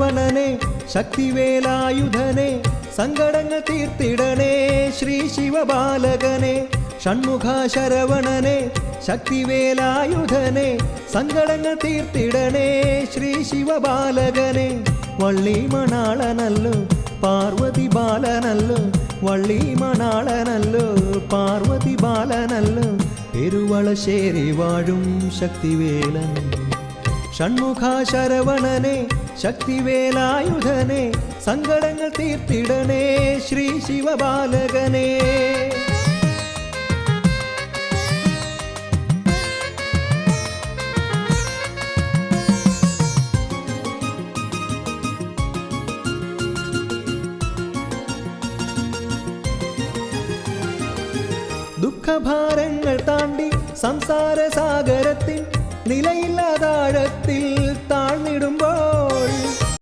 ശരവണനെ ശക്തിവേലായുധനെ സങ്കടങ്ങൾ തീർത്തിടണേ ശ്രീ ശിവബാലകനെ ഷൺമുഖ ശരവണനെ ശക്തിവേലായുധനെ സങ്കടങ്ങൾ തീർത്തിടണേ ശ്രീ ശിവബാലകനെ വള്ളി മണാളനല്ലോ പാർവതി ബാലനല്ലോ വള്ളി മണാളനല്ലോ പാർവതി ബാലനല്ലോ പെരുവളശ്ശേരി വാഴും ശക്തിവേലൻ ഷൺമുഖ ശരവണനെ ശക്തിവേലായുധനെ സങ്കടങ്ങൾ തീർത്തിടണേ ശ്രീ ശിവബാലകനെ ദുഃഖഭാരങ്ങൾ താണ്ടി സംസാര സാഗരത്തിൽ നിലയില്ലാതാഴത്തിൽ താഴ്ന്നിടും